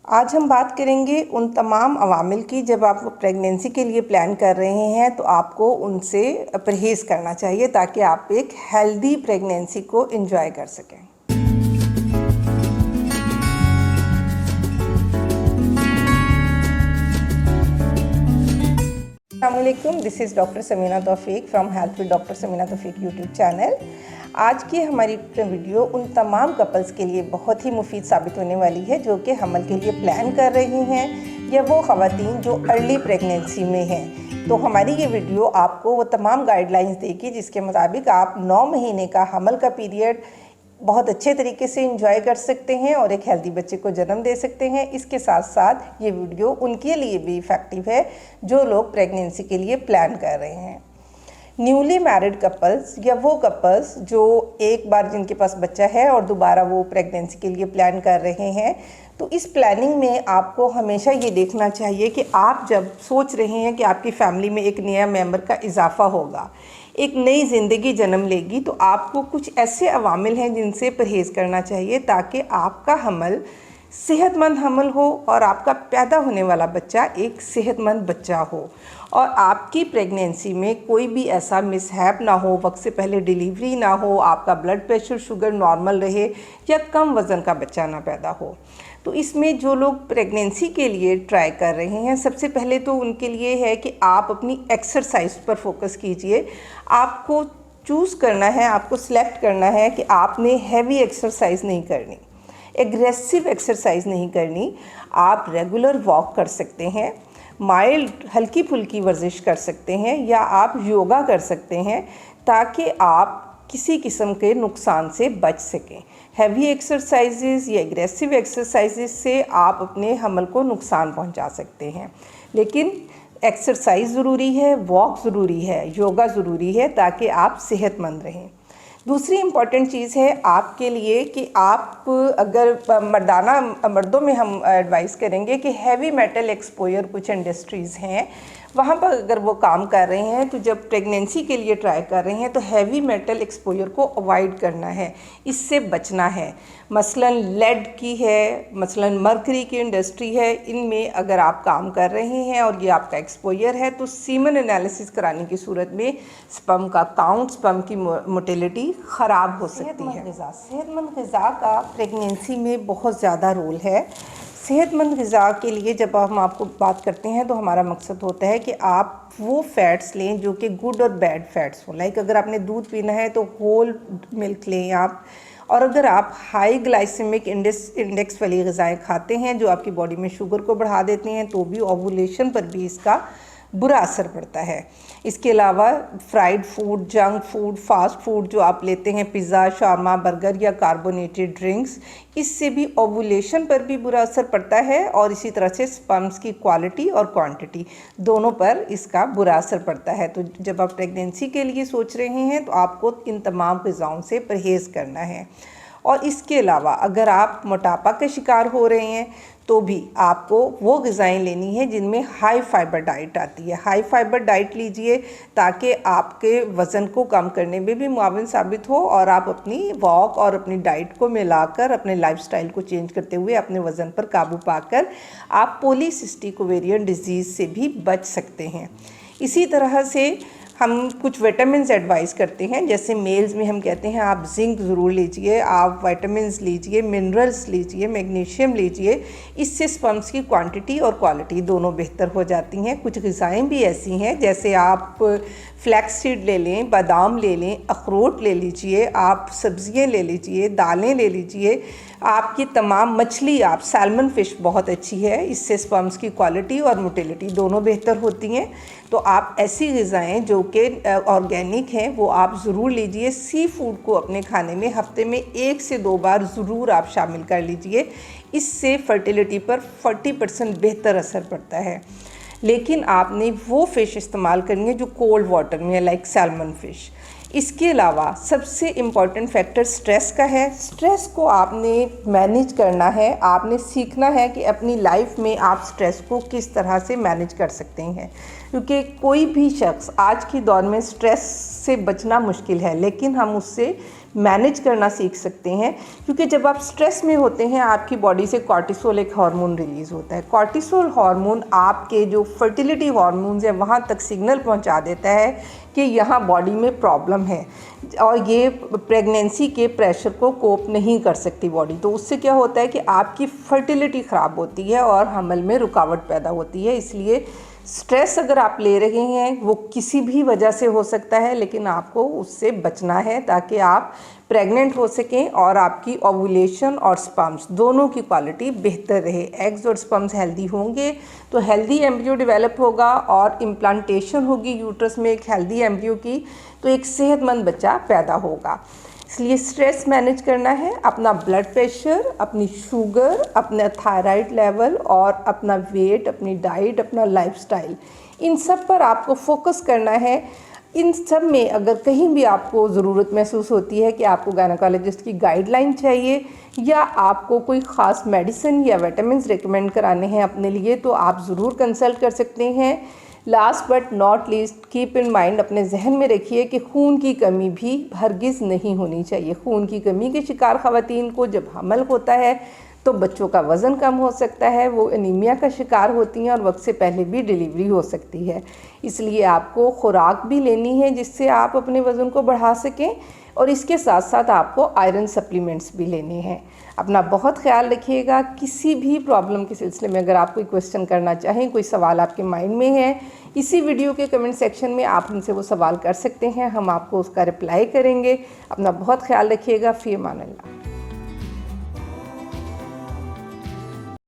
आज हम बात करेंगे उन तमाम अवामिल की जब आप प्रेगनेंसी के लिए प्लान कर रहे हैं तो आपको उनसे परहेज़ करना चाहिए ताकि आप एक हेल्दी प्रेगनेंसी को एंजॉय कर सकें। अस्सलामुअलैकुम, this is doctor Samina Taufiq from health with doctor Samina Taufiq YouTube channel. आज की हमारी वीडियो उन तमाम कपल्स के लिए बहुत ही मुफीद साबित होने वाली है जो कि हमल के लिए प्लान कर रही हैं या वो ख़वातीन जो अर्ली प्रेगनेंसी में हैं। तो हमारी ये वीडियो आपको वो तमाम गाइडलाइंस देगी जिसके मुताबिक आप 9 महीने का हमल का पीरियड बहुत अच्छे तरीके से एंजॉय कर सकते हैं और एक हेल्दी बच्चे को जन्म दे सकते हैं। इसके साथ साथ ये वीडियो उनके लिए भी इफ़ेक्टिव है जो लोग प्रेगनेंसी के लिए प्लान कर रहे हैं। न्यूली मैरिड कपल्स या वो कपल्स जो एक बार जिनके पास बच्चा है और दोबारा वो प्रेगनेंसी के लिए प्लान कर रहे हैं, तो इस प्लानिंग में आपको हमेशा ये देखना चाहिए कि आप जब सोच रहे हैं कि आपकी फैमिली में एक नया मेंबर का इजाफा होगा, एक नई ज़िंदगी जन्म लेगी, तो आपको कुछ ऐसे अवामिल हैं जिनसे परहेज़ करना चाहिए ताकि आपका हमल सेहतमंद हमल हो और आपका पैदा होने वाला बच्चा एक सेहतमंद बच्चा हो और आपकी प्रेगनेंसी में कोई भी ऐसा मिसहैप ना हो, वक्त से पहले डिलीवरी ना हो, आपका ब्लड प्रेशर शुगर नॉर्मल रहे या कम वज़न का बच्चा ना पैदा हो। तो इसमें जो लोग प्रेगनेंसी के लिए ट्राई कर रहे हैं, सबसे पहले तो उनके लिए है कि आप अपनी एक्सरसाइज पर फोकस कीजिए। आपको चूज़ करना है, आपको सिलेक्ट करना है कि आपने हैवी एक्सरसाइज नहीं करनी, एग्रेसिव एक्सरसाइज नहीं करनी। आप रेगुलर वॉक कर सकते हैं, माइल्ड हल्की फुल्की वर्जिश कर सकते हैं या आप योगा कर सकते हैं ताकि आप किसी किस्म के नुकसान से बच सकें। हैवी एक्सरसाइजेज़ या एग्रेसिव एक्सरसाइजेज़ से आप अपने हमल को नुकसान पहुंचा सकते हैं। लेकिन एक्सरसाइज ज़रूरी है, वॉक ज़रूरी है, योगा ज़रूरी है ताकि आप सेहतमंद रहें। दूसरी इम्पॉर्टेंट चीज़ है आपके लिए कि आप अगर मर्दों में हम एडवाइस करेंगे कि हैवी मेटल एक्सपोजर कुछ इंडस्ट्रीज़ हैं, वहाँ पर अगर वो काम कर रहे हैं तो जब प्रेगनेंसी के लिए ट्राई कर रहे हैं तो हैवी मेटल एक्सपोजर को अवॉइड करना है, इससे बचना है। मसलन लेड की है, मसलन मर्करी की इंडस्ट्री है, इनमें अगर आप काम कर रहे हैं और ये आपका एक्सपोजर है तो सीमन एनालिसिस कराने की सूरत में स्पर्म का काउंट, स्पर्म की मोटिलिटी ख़राब हो सकती है। सेहतमंद ग़िज़ा का प्रेगनेंसी में बहुत ज़्यादा रोल है। सेहतमंद ग़िज़ा के लिए जब हम आपको बात करते हैं तो हमारा मकसद होता है कि आप वो फ़ैट्स लें जो कि गुड और बैड फ़ैट्स हों। लाइक अगर आपने दूध पीना है तो होल मिल्क लें आप, और अगर आप हाई ग्लाइसेमिक इंडेक्स वाली ग़िज़ाएँ खाते हैं जो आपकी बॉडी में शुगर को बढ़ा देती हैं तो भी ओवुलेशन पर भी इसका बुरा असर पड़ता है। इसके अलावा fried food, junk food, fast food जो आप लेते हैं, पिज़्ज़ा, शारमा, बर्गर या कार्बोनेटेड ड्रिंक्स, इससे भी ओवुलेशन पर भी बुरा असर पड़ता है और इसी तरह से स्पर्म्स की क्वालिटी और क्वांटिटी दोनों पर इसका बुरा असर पड़ता है। तो जब आप प्रेगनेंसी के लिए सोच रहे हैं तो आपको इन तमाम ग़िज़ाओं से परहेज़ करना है। और इसके अलावा अगर आप मोटापा के शिकार हो रहे हैं तो भी आपको वो ग़िज़ाएँ लेनी है जिनमें हाई फाइबर डाइट आती है। हाई फाइबर डाइट लीजिए ताकि आपके वज़न को कम करने में भी मुआविन साबित हो और आप अपनी वॉक और अपनी डाइट को मिलाकर अपने लाइफस्टाइल को चेंज करते हुए अपने वज़न पर काबू पाकर आप पॉलीसिस्टिक ओवेरियन डिजीज़ से भी बच सकते हैं। इसी तरह से हम कुछ विटामिन्स एडवाइस करते हैं, जैसे मेल्स में हम कहते हैं आप जिंक ज़रूर लीजिए, आप विटामिन्स लीजिए, मिनरल्स लीजिए, मैग्नीशियम लीजिए। इससे स्पर्म्स की क्वांटिटी और क्वालिटी दोनों बेहतर हो जाती हैं। कुछ ग़िज़ाएँ भी ऐसी हैं जैसे आप फ्लैक्स सीड ले लें, बादाम ले लें, अखरोट ले लीजिए, आप सब्ज़ियाँ ले लीजिए, दालें ले लीजिए, आपकी तमाम मछली, आप सैल्मन फ़िश बहुत अच्छी है, इससे स्पर्म्स की क्वालिटी और मोटिलिटी दोनों बेहतर होती हैं। तो आप ऐसी ग़िज़ाएँ जो कि ऑर्गेनिक हैं वो आप ज़रूर लीजिए। सी फूड को अपने खाने में हफ्ते में 1 से 2 बार ज़रूर आप शामिल कर लीजिए, इससे फर्टिलिटी पर 40% बेहतर असर पड़ता है। लेकिन आपने वो फ़िश इस्तेमाल करनी है जो कोल्ड वाटर में है, लाइक सैल्मन फ़िश। इसके अलावा सबसे इम्पॉर्टेंट फैक्टर स्ट्रेस का है। स्ट्रेस को आपने मैनेज करना है, आपने सीखना है कि अपनी लाइफ में आप स्ट्रेस को किस तरह से मैनेज कर सकते हैं, क्योंकि कोई भी शख्स आज के दौर में स्ट्रेस से बचना मुश्किल है, लेकिन हम उससे मैनेज करना सीख सकते हैं। क्योंकि जब आप स्ट्रेस में होते हैं आपकी बॉडी से कॉर्टिसोल एक हार्मोन रिलीज़ होता है। कॉर्टिसोल हार्मोन आपके जो फर्टिलिटी हार्मोन्स हैं वहाँ तक सिग्नल पहुँचा देता है कि यहाँ बॉडी में प्रॉब्लम है और ये प्रेगनेंसी के प्रेशर को कोप नहीं कर सकती बॉडी। तो उससे क्या होता है कि आपकी फर्टिलिटी ख़राब होती है और हमल में रुकावट पैदा होती है। इसलिए स्ट्रेस अगर आप ले रहे हैं वो किसी भी वजह से हो सकता है, लेकिन आपको उससे बचना है ताकि आप प्रेग्नेंट हो सकें और आपकी ओवुलेशन और स्पर्म्स दोनों की क्वालिटी बेहतर रहे। एग्स और स्पर्म्स हेल्दी होंगे तो हेल्दी एम्ब्रियो डेवलप होगा और इम्प्लांटेशन होगी यूट्रस में एक हेल्दी एम्ब्रियो की, तो एक सेहतमंद बच्चा पैदा होगा। इसलिए स्ट्रेस मैनेज करना है, अपना ब्लड प्रेशर, अपनी शुगर, अपना थायराइड लेवल और अपना वेट, अपनी डाइट, अपना लाइफस्टाइल, इन सब पर आपको फोकस करना है। इन सब में अगर कहीं भी आपको ज़रूरत महसूस होती है कि आपको गायनेकोलॉजिस्ट की गाइडलाइन चाहिए या आपको कोई ख़ास मेडिसिन या विटामिन्स रिकमेंड कराने हैं अपने लिए, तो आप ज़रूर कंसल्ट कर सकते हैं। Last but not least, keep in mind, अपने जहन में रखिए कि खून की कमी भी हरगिज़ नहीं होनी चाहिए। खून की कमी के शिकार ख़वातीन को जब हमल होता है तो बच्चों का वज़न कम हो सकता है, वो एनीमिया का शिकार होती हैं और वक्त से पहले भी डिलीवरी हो सकती है। इसलिए आपको खुराक भी लेनी है जिससे आप अपने वज़न को बढ़ा सकें और इसके साथ साथ आपको आयरन सप्लीमेंट्स भी लेने हैं। अपना बहुत ख्याल रखिएगा। किसी भी प्रॉब्लम के सिलसिले में अगर आप कोई क्वेश्चन करना चाहें, कोई सवाल आपके माइंड में है, इसी वीडियो के कमेंट सेक्शन में आप हमसे वो सवाल कर सकते हैं, हम आपको उसका रिप्लाई करेंगे। अपना बहुत ख्याल रखिएगा। फ़ी अमान अल्लाह।